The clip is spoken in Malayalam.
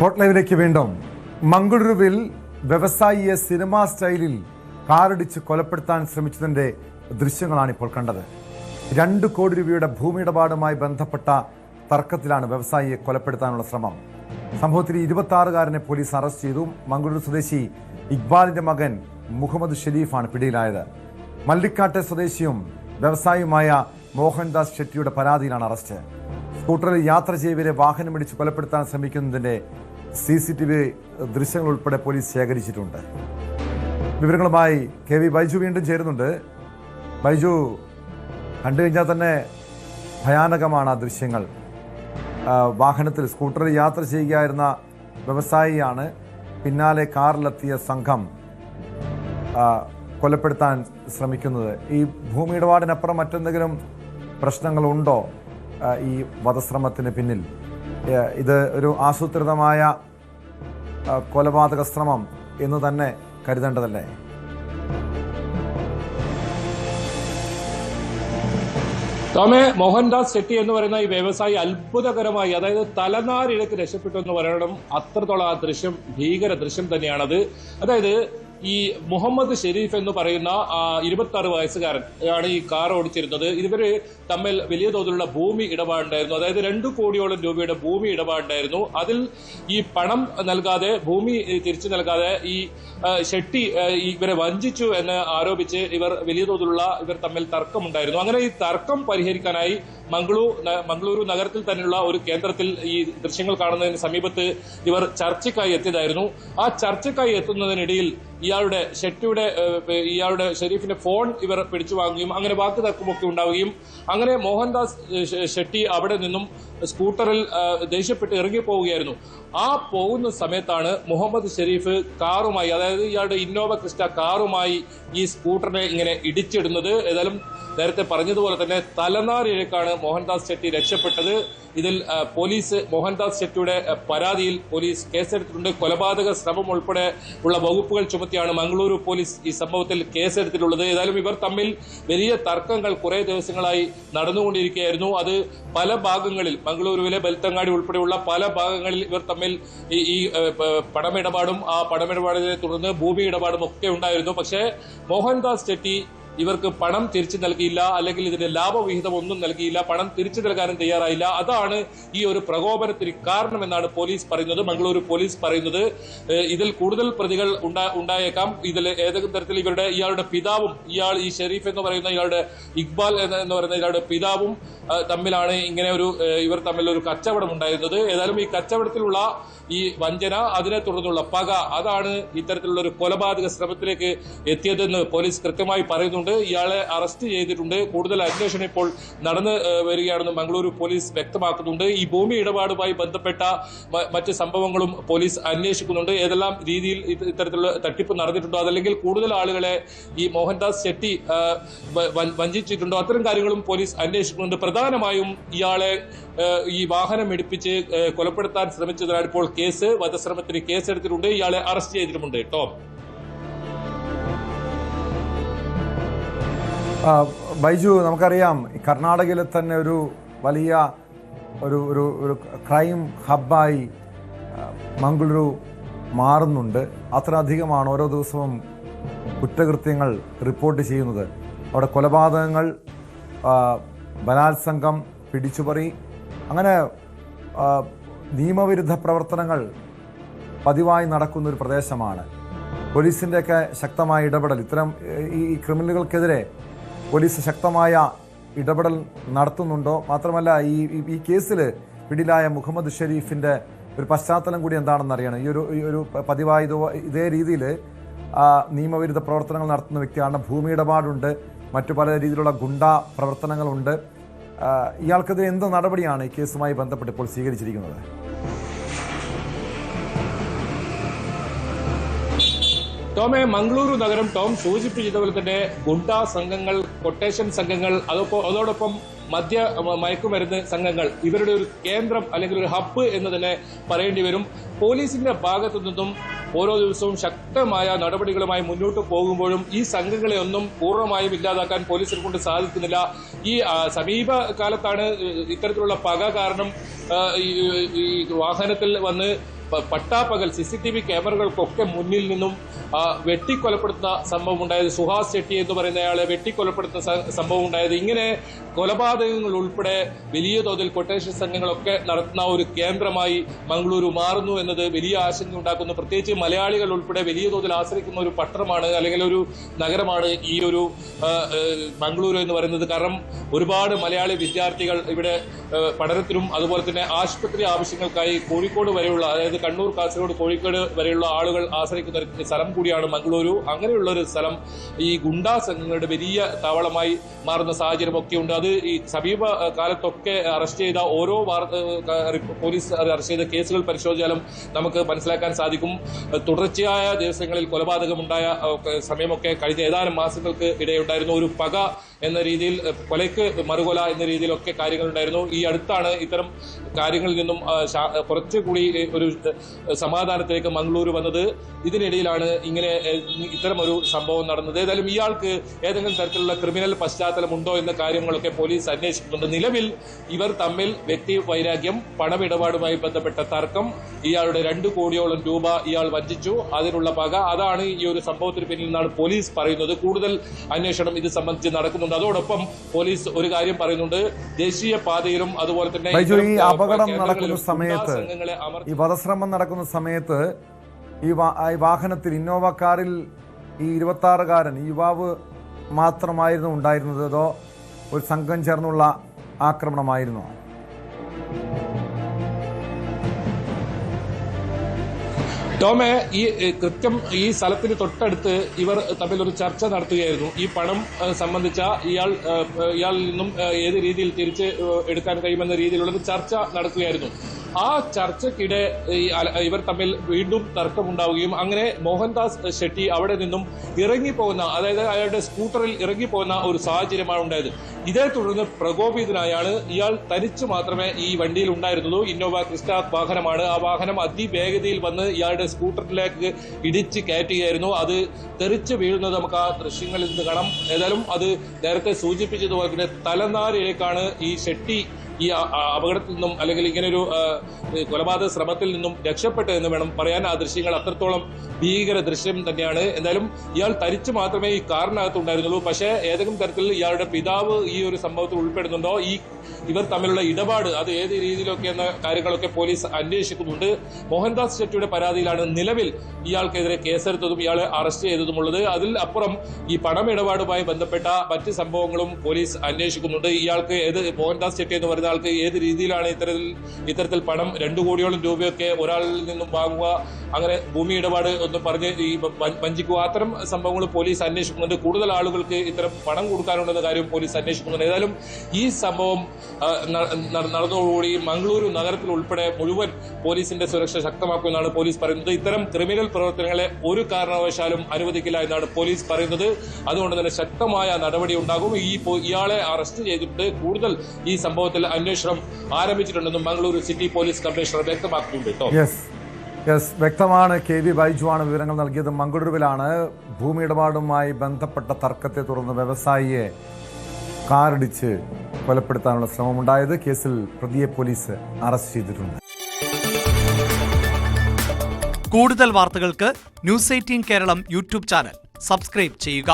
സ്പോട്ട് ലൈവിലേക്ക് വീണ്ടും. മംഗളൂരുവിൽ വ്യവസായിയെ സിനിമാ സ്റ്റൈലിൽ കാറിടിച്ച് കൊലപ്പെടുത്താൻ ശ്രമിച്ചതിന്റെ ദൃശ്യങ്ങളാണ് ഇപ്പോൾ കണ്ടത്. 2 കോടി രൂപയുടെ ഭൂമിയിടപാടുമായി ബന്ധപ്പെട്ട തർക്കത്തിലാണ് വ്യവസായിയെ കൊലപ്പെടുത്താനുള്ള ശ്രമം. സംഭവത്തിൽ 26-കാരനെ പോലീസ് അറസ്റ്റ് ചെയ്തു. മംഗളൂരു സ്വദേശി ഇക്ബാലിന്റെ മകൻ മുഹമ്മദ് ഷെരീഫാണ് പിടിയിലായത്. മല്ലിക്കാട്ടെ സ്വദേശിയും വ്യവസായിയുമായ മോഹൻദാസ് ഷെട്ടിയുടെ പരാതിയിലാണ് അറസ്റ്റ്. സ്കൂട്ടറിൽ യാത്ര ചെയ്യവരെ വാഹനമിടിച്ച് കൊലപ്പെടുത്താൻ ശ്രമിക്കുന്നതിന്റെ CCTV ദൃശ്യങ്ങൾ ഉൾപ്പെടെ പോലീസ് ശേഖരിച്ചിട്ടുണ്ട്. വിവരങ്ങളുമായി KV ബൈജു വീണ്ടും ചേരുന്നുണ്ട്. ബൈജു, കണ്ടു കഴിഞ്ഞാൽ തന്നെ ഭയാനകമാണ് ആ ദൃശ്യങ്ങൾ. വാഹനത്തിൽ സ്കൂട്ടറിൽ യാത്ര ചെയ്യുകയായിരുന്ന വ്യവസായിയാണ് പിന്നാലെ കാറിലെത്തിയ സംഘം കൊലപ്പെടുത്താൻ ശ്രമിക്കുന്നത്. ഈ ഭൂമിയിടപാടിനപ്പുറം മറ്റെന്തെങ്കിലും പ്രശ്നങ്ങളുണ്ടോ ഈ വധശ്രമത്തിന് പിന്നിൽ? ഇത് ഒരു ആസൂത്രിതമായ കൊലപാതക ശ്രമം എന്ന് തന്നെ കരുതേണ്ടതല്ലേ? ടോമെ, മോഹൻദാസ് ഷെട്ടി എന്ന് പറയുന്ന ഈ വ്യവസായി അത്ഭുതകരമായി, അതായത് തലനാരിഴക്ക് രക്ഷപ്പെട്ടു എന്ന് പറയണം. അത്രത്തോളം ആ ദൃശ്യം ഭീകര ദൃശ്യം തന്നെയാണത്. അതായത് ഈ മുഹമ്മദ് ഷെരീഫ് എന്ന് പറയുന്ന 26 വയസ്സുകാരൻ ആണ് ഈ കാർ ഓടിച്ചിരുന്നത്. ഇവര് തമ്മിൽ വലിയ തോതിലുള്ള ഭൂമി ഇടപാടുണ്ടായിരുന്നു. അതായത് 2 കോടിയോളം രൂപയുടെ ഭൂമി ഇടപാടുണ്ടായിരുന്നു. അതിൽ ഈ പണം നൽകാതെ, ഭൂമി തിരിച്ചു നൽകാതെ ഈ ഷെട്ടി ഇവരെ വഞ്ചിച്ചു എന്ന് ആരോപിച്ച് വലിയ തോതിലുള്ള ഇവർ തമ്മിൽ തർക്കമുണ്ടായിരുന്നു. അങ്ങനെ ഈ തർക്കം പരിഹരിക്കാനായി മംഗളൂരു നഗരത്തിൽ തന്നെയുള്ള ഒരു കേന്ദ്രത്തിൽ ഈ ദൃശ്യങ്ങൾ കാണുന്നതിന് സമീപത്ത് ഇവർ ചർച്ചയ്ക്കായി എത്തിയതായിരുന്നു. ആ ചർച്ചയ്ക്കായി എത്തുന്നതിനിടയിൽ ഇയാളുടെ ഷെരീഫിന്റെ ഫോൺ ഇവർ പിടിച്ചു വാങ്ങുകയും അങ്ങനെ വാക്ക് തർക്കമൊക്കെ ഉണ്ടാവുകയും അങ്ങനെ മോഹൻദാസ് ഷെട്ടി അവിടെ നിന്നും സ്കൂട്ടറിൽ ദേഷ്യപ്പെട്ട് ഇറങ്ങിപ്പോവുകയായിരുന്നു. ആ പോകുന്ന സമയത്താണ് മുഹമ്മദ് ഷെരീഫ് കാറുമായി, അതായത് ഇയാളുടെ ഇന്നോവ ക്രിസ്റ്റ കാറുമായി ഈ സ്കൂട്ടറിനെ ഇങ്ങനെ ഇടിച്ചിടുന്നത്. ഏതായാലും നേരത്തെ പറഞ്ഞതുപോലെ തന്നെ തലനാരിഴക്കാണ് മോഹൻദാസ് ഷെട്ടി രക്ഷപ്പെട്ടത്. ഇതിൽ പോലീസ് മോഹൻദാസ് ഷെട്ടിയുടെ പരാതിയിൽ പോലീസ് കേസെടുത്തിട്ടുണ്ട്. കൊലപാതക ശ്രമം ഉൾപ്പെടെ ഉള്ള വകുപ്പുകൾ ചുമത്തിയാണ് മംഗളൂരു പോലീസ് ഈ സംഭവത്തിൽ കേസെടുത്തിട്ടുള്ളത്. ഏതായാലും ഇവർ തമ്മിൽ വലിയ തർക്കങ്ങൾ കുറെ ദിവസങ്ങളായി നടന്നുകൊണ്ടിരിക്കുകയായിരുന്നു. അത് പല ഭാഗങ്ങളിൽ, മംഗളൂരുവിലെ ബെൽത്തങ്ങാടി ഉൾപ്പെടെയുള്ള പല ഭാഗങ്ങളിൽ ഇവർ തമ്മിൽ ഈ പണമിടപാടും ആ പണമിടപാടിനെ തുടർന്ന് ഭൂമി ഇടപാടും ഒക്കെ ഉണ്ടായിരുന്നു. പക്ഷേ മോഹൻദാസ് ഷെട്ടി ഇവർക്ക് പണം തിരിച്ചു നൽകിയില്ല, അല്ലെങ്കിൽ ഇതിന്റെ ലാഭവിഹിതം ഒന്നും നൽകിയില്ല, പണം തിരിച്ചു നൽകാനും തയ്യാറായില്ല. അതാണ് ഈ ഒരു പ്രകോപനത്തിന് കാരണമെന്നാണ് പോലീസ് പറയുന്നത്, മംഗളൂരു പോലീസ് പറയുന്നത്. ഇതിൽ കൂടുതൽ പ്രതികൾ ഉണ്ടായേക്കാം. ഇതിൽ ഏതെങ്കിലും തരത്തിൽ ഇയാളുടെ പിതാവും ഈ ഷെരീഫ് എന്ന് പറയുന്ന ഇയാളുടെ ഇക്ബാൽ എന്ന് പറയുന്ന ഇയാളുടെ പിതാവും തമ്മിലാണ് ഇവർ തമ്മിലൊരു കച്ചവടം ഉണ്ടായിരുന്നത്. ഏതായാലും ഈ കച്ചവടത്തിലുള്ള ഈ വഞ്ചന, അതിനെ തുടർന്നുള്ള പക, അതാണ് ഇത്തരത്തിലുള്ള ഒരു കൊലപാതക ശ്രമത്തിലേക്ക് എത്തിയതെന്ന് പോലീസ് കൃത്യമായി പറയുന്നുണ്ട്. ഇയാളെ അറസ്റ്റ് ചെയ്തിട്ടുണ്ട്. കൂടുതൽ അന്വേഷണം ഇപ്പോൾ നടന്നു വരികയാണെന്ന് മംഗളൂരു പോലീസ് വ്യക്തമാക്കുന്നുണ്ട്. ഈ ഭൂമി ഇടപാടുമായി ബന്ധപ്പെട്ട മറ്റ് സംഭവങ്ങളും പോലീസ് അന്വേഷിക്കുന്നുണ്ട്. ഏതെല്ലാം രീതിയിൽ ഇത്തരത്തിലുള്ള തട്ടിപ്പ് നടന്നിട്ടുണ്ടോ, അതല്ലെങ്കിൽ കൂടുതൽ ആളുകളെ ഈ മോഹൻദാസ് ഷെട്ടി വഞ്ചിച്ചിട്ടുണ്ടോ, അത്തരം കാര്യങ്ങളും പോലീസ് അന്വേഷിക്കുന്നുണ്ട്. പ്രധാനമായും ഇയാളെ ഈ വാഹനം ഇടിപ്പിച്ച് കൊലപ്പെടുത്താൻ ശ്രമിച്ചതിനാൽ ഇപ്പോൾ വധശ്രമത്തിന് കേസെടുത്തിട്ടുണ്ട്. ഇയാളെ അറസ്റ്റ് ചെയ്തിട്ടുമുണ്ട്. ടോം, ബൈജു, നമുക്കറിയാം കർണാടകയിലെ തന്നെ ഒരു വലിയ ഒരു ക്രൈം ഹബ്ബായി മംഗളൂരു മാറുന്നുണ്ട്. അത്ര അധികമാണ് ഓരോ ദിവസവും കുറ്റകൃത്യങ്ങൾ റിപ്പോർട്ട് ചെയ്യുന്നത്. അവിടെ കൊലപാതകങ്ങൾ, ബലാത്സംഗം, പിടിച്ചുപറി, അങ്ങനെ നിയമവിരുദ്ധ പ്രവർത്തനങ്ങൾ പതിവായി നടക്കുന്ന ഒരു പ്രദേശമാണ്. പോലീസിൻ്റെയൊക്കെ ശക്തമായ ഇടപെടൽ, ഇത്തരം ഈ ക്രിമിനലുകൾക്കെതിരെ പോലീസ് ശക്തമായ ഇടപെടൽ നടത്തുന്നുണ്ടോ? മാത്രമല്ല ഈ കേസിൽ പിടിയിലായ മുഹമ്മദ് ഷെരീഫിൻ്റെ ഒരു പശ്ചാത്തലം കൂടി എന്താണെന്ന് അറിയണം. ഈ ഒരു പതിവായി ഇതേ രീതിയിൽ നിയമവിരുദ്ധ പ്രവർത്തനങ്ങൾ നടത്തുന്ന വ്യക്തിയാണ്. ഭൂമി ഇടപാടുണ്ട്, മറ്റു പല രീതിയിലുള്ള ഗുണ്ടാ പ്രവർത്തനങ്ങളുണ്ട്. ഇയാൾക്കെതിരെ എന്ത് നടപടിയാണ് ഈ കേസുമായി ബന്ധപ്പെട്ട് ഇപ്പോൾ സ്വീകരിച്ചിരിക്കുന്നത്? ടോമെ, മംഗളൂരു നഗരം ടോം സൂചിപ്പിച്ചതുപോലെ തന്നെ ഗുണ്ടാ സംഘങ്ങൾ, കൊട്ടേഷൻ സംഘങ്ങൾ, അതോടൊപ്പം മയക്കുമരുന്ന് സംഘങ്ങൾ, ഇവരുടെ ഒരു കേന്ദ്രം അല്ലെങ്കിൽ ഒരു ഹബ്ബ് എന്ന് തന്നെ പറയേണ്ടി വരും. പോലീസിന്റെ ഭാഗത്തു നിന്നും ഓരോ ദിവസവും ശക്തമായ നടപടികളുമായി മുന്നോട്ട് പോകുമ്പോഴും ഈ സംഘങ്ങളെ ഒന്നും പൂർണ്ണമായും ഇല്ലാതാക്കാൻ പോലീസിനെ കൊണ്ട് സാധിക്കുന്നില്ല. ഈ സമീപകാലത്താണ് ഇത്തരത്തിലുള്ള പക കാരണം ഈ വാഹനത്തിൽ വന്ന് പട്ടാപ്പകൽ CCTV ക്യാമറകൾക്കൊക്കെ മുന്നിൽ നിന്നും വെട്ടിക്കൊലപ്പെടുത്തുന്ന സംഭവം ഉണ്ടായത്. സുഹാസ് ഷെട്ടി എന്ന് പറയുന്നയാളെ വെട്ടിക്കൊലപ്പെടുത്തുന്ന സംഭവം ഉണ്ടായത്. ഇങ്ങനെ കൊലപാതകങ്ങൾ ഉൾപ്പെടെ വലിയ തോതിൽ കൊട്ടേഷൻ സംഘങ്ങളൊക്കെ നടത്തുന്ന ഒരു കേന്ദ്രമായി മംഗളൂരു മാറുന്നു എന്നത് വലിയ ആശങ്ക ഉണ്ടാക്കുന്നു. പ്രത്യേകിച്ച് മലയാളികൾ ഉൾപ്പെടെ വലിയ തോതിൽ ആശ്രയിക്കുന്ന ഒരു പട്ടണമാണ് അല്ലെങ്കിൽ ഒരു നഗരമാണ് ഈ ഒരു മംഗളൂരു എന്ന് പറയുന്നത്. കാരണം ഒരുപാട് മലയാളി വിദ്യാർത്ഥികൾ ഇവിടെ പഠനത്തിനും അതുപോലെ തന്നെ ആശുപത്രി ആവശ്യങ്ങൾക്കായി കോഴിക്കോട് വരെയുള്ള, അതായത് കണ്ണൂർ, കാസർഗോഡ്, കോഴിക്കോട് വരെയുള്ള ആളുകൾ ആശ്രയിക്കുന്ന ഒരു സ്ഥലം കൂടിയാണ് മംഗളൂരു. അങ്ങനെയുള്ള ഒരു സ്ഥലം ഈ ഗുണ്ടാ സംഘങ്ങളുടെ വലിയ താവളമായി മാറുന്ന സാഹചര്യമൊക്കെ ഉണ്ട്. അത് ഈ സമീപ കാലത്തൊക്കെ അറസ്റ്റ് ചെയ്ത ഓരോ പോലീസ് അറസ്റ്റ് ചെയ്ത കേസുകൾ പരിശോധിച്ചാലും നമുക്ക് മനസ്സിലാക്കാൻ സാധിക്കും. തുടർച്ചയായ ദിവസങ്ങളിൽ കൊലപാതകമുണ്ടായ സമയമൊക്കെ കഴിഞ്ഞ ഏതാനും മാസങ്ങൾക്ക് ഇടയുണ്ടായിരുന്നു. ഒരു പക എന്ന രീതിയിൽ, കൊലയ്ക്ക് മറുകൊല എന്ന രീതിയിലൊക്കെ കാര്യങ്ങളുണ്ടായിരുന്നു. ഈ അടുത്താണ് ഇത്തരം കാര്യങ്ങളിൽ നിന്നും കുറച്ചുകൂടി ഒരു സമാധാനത്തിലേക്ക് മംഗളൂരു വന്നത്. ഇതിനിടയിലാണ് ഇങ്ങനെ ഇത്തരം ഒരു സംഭവം നടന്നത്. ഏതായാലും ഇയാൾക്ക് ഏതെങ്കിലും തരത്തിലുള്ള ക്രിമിനൽ പശ്ചാത്തലമുണ്ടോ എന്ന കാര്യങ്ങളൊക്കെ പോലീസ് അന്വേഷിക്കുന്നുണ്ട്. നിലവിൽ ഇവർ തമ്മിൽ വ്യക്തി വൈരാഗ്യം, പണമിടപാടുമായി ബന്ധപ്പെട്ട തർക്കം, ഇയാളുടെ 2 കോടിയോളം രൂപ ഇയാൾ വഞ്ചിച്ചു, അതിനുള്ള പക, അതാണ് ഈ ഒരു സംഭവത്തിന് പിന്നിൽ നിന്നാണ് പോലീസ് പറയുന്നത്. കൂടുതൽ അന്വേഷണം ഇത് സംബന്ധിച്ച് നടക്കുന്നുണ്ട്. അതോടൊപ്പം പോലീസ് ഒരു കാര്യം പറയുന്നുണ്ട്, ദേശീയ പാതയിലും അതുപോലെ തന്നെ ഈ അപകടം നടക്കുന്ന സമയത്ത്, ഈ വധശ്രമം നടക്കുന്ന സമയത്ത് ഈ വാഹനത്തിൽ, ഇന്നോവ കാറിൽ ഈ 26-കാരൻ ഈ യുവാവ് മാത്രമായിരുന്നു ഉണ്ടായിരുന്നത്, അതോ ഒരു സംഘം ചേർന്നുള്ള ആക്രമണമായിരുന്നോ? ടോമെ, ഈ കൃത്യം ഈ സ്ഥലത്തിന് തൊട്ടടുത്ത് ഇവർ തമ്മിൽ ഒരു ചർച്ച നടത്തുകയായിരുന്നു. ഈ പണം സംബന്ധിച്ച ഇയാളിൽ നിന്നും ഏത് രീതിയിൽ തിരിച്ച് എടുക്കാൻ കഴിയുമെന്ന രീതിയിലുള്ള ഒരു ചർച്ച നടക്കുകയായിരുന്നു. ആ ചർച്ചയ്ക്കിടെ ഇവർ തമ്മിൽ വീണ്ടും തർക്കമുണ്ടാവുകയും അങ്ങനെ മോഹൻദാസ് ഷെട്ടി അവിടെ നിന്നും ഇറങ്ങിപ്പോകുന്ന, അതായത് അയാളുടെ സ്കൂട്ടറിൽ ഇറങ്ങിപ്പോകുന്ന ഒരു സാഹചര്യമാണ് ഉണ്ടായത്. ഇതേ തുടർന്ന് പ്രകോപിതനായാണ് ഇയാൾ തനിച്ചു മാത്രമേ ഈ വണ്ടിയിൽ ഉണ്ടായിരുന്നുള്ളൂ. ഇന്നോവ ക്രിസ്റ്റ വാഹനമാണ്. ആ വാഹനം അതിവേഗതയിൽ വന്ന് ഇയാളുടെ സ്കൂട്ടറിലേക്ക് ഇടിച്ച് കയറ്റുകയായിരുന്നു. അത് തെറിച്ച് വീഴുന്നത് നമുക്ക് ആ ദൃശ്യങ്ങളിൽ നിന്ന് കാണാം. ഏതായാലും അത് നേരത്തെ സൂചിപ്പിച്ചതുപോലെ തന്നെ തലനാരിലേക്കാണ് ഈ ഷെട്ടി ഈ അപകടത്തിൽ നിന്നും അല്ലെങ്കിൽ ഇങ്ങനൊരു കൊലപാതക ശ്രമത്തിൽ നിന്നും രക്ഷപ്പെട്ടു എന്ന് വേണം പറയാൻ. ആ ദൃശ്യങ്ങൾ അത്രത്തോളം ഭീകര ദൃശ്യം തന്നെയാണ്. എന്തായാലും ഇയാൾ തരിച്ചു മാത്രമേ ഈ കാറിനകത്ത് ഉണ്ടായിരുന്നുള്ളൂ. പക്ഷേ ഏതെങ്കിലും തരത്തിൽ ഇയാളുടെ പിതാവ് ഈ ഒരു സംഭവത്തിൽ ഉൾപ്പെടുന്നുണ്ടോ, ഇവർ തമ്മിലുള്ള ഇടപാട് അത് ഏത് രീതിയിലൊക്കെ എന്ന കാര്യങ്ങളൊക്കെ പോലീസ് അന്വേഷിക്കുന്നുണ്ട്. മോഹൻദാസ് ഷെട്ടിയുടെ പരാതിയിലാണ് നിലവിൽ ഇയാൾക്കെതിരെ കേസെടുത്തതും ഇയാളെ അറസ്റ്റ് ചെയ്തതുമുള്ളത്. അതിൽ അപ്പുറം ഈ പണമിടപാടുമായി ബന്ധപ്പെട്ട മറ്റ് സംഭവങ്ങളും പോലീസ് അന്വേഷിക്കുന്നുണ്ട്. ഇയാൾക്ക് മോഹൻദാസ് ഷെട്ടി എന്ന് പറയുന്ന ആൾക്ക് ഏത് രീതിയിലാണ് ഇത്തരത്തിൽ പണം 2 കോടിയോളം രൂപയൊക്കെ ഒരാളിൽ നിന്നും വാങ്ങുക, അങ്ങനെ ഭൂമി ഇടപാട് ഒന്ന് പറഞ്ഞ് ഈ വഞ്ചിക്കുക, അത്തരം സംഭവങ്ങൾ പോലീസ് അന്വേഷിക്കുന്നുണ്ട്. കൂടുതൽ ആളുകൾക്ക് ഇത്തരം പണം കൊടുക്കാനുണ്ടെന്ന കാര്യം പോലീസ് അന്വേഷിക്കുന്നുണ്ട്. ഏതായാലും ഈ സംഭവം നടന്നതോടുകൂടി മംഗളൂരു നഗരത്തിൽ ഉൾപ്പെടെ മുഴുവൻ പോലീസിന്റെ സുരക്ഷ ശക്തമാക്കുമെന്നാണ് പോലീസ് പറയുന്നത്. ഇത്തരം ക്രിമിനൽ പ്രവർത്തനങ്ങളെ ഒരു കാരണവശാലും അനുവദിക്കില്ല എന്നാണ് പോലീസ് പറയുന്നത്. അതുകൊണ്ട് തന്നെ ശക്തമായ നടപടി ഉണ്ടാകും. ഇയാളെ അറസ്റ്റ് ചെയ്തിട്ട് കൂടുതൽ ഈ സംഭവത്തിൽ അന്വേഷണം ആരംഭിച്ചിട്ടുണ്ടെന്നും മംഗളൂരു സിറ്റി പോലീസ് കമ്മീഷണർ വ്യക്തമാക്കുന്നുണ്ട്. വ്യക്തമാണ്. KV ബൈജു ആണ് വിവരങ്ങൾ നൽകിയത്. മംഗളൂരുവിലാണ് ഭൂമി ഇടപാടുമായി ബന്ധപ്പെട്ട തർക്കത്തെ തുടർന്ന് വ്യവസായിയെ കാറിടിച്ച് കൊലപ്പെടുത്താനുള്ള ശ്രമമുണ്ടായത്. കേസിൽ പ്രതിയെ പോലീസ് അറസ്റ്റ് ചെയ്തിട്ടുണ്ട്. കൂടുതൽ വാർത്തകൾക്ക് News 18 Keralam YouTube channel subscribe ചെയ്യുക.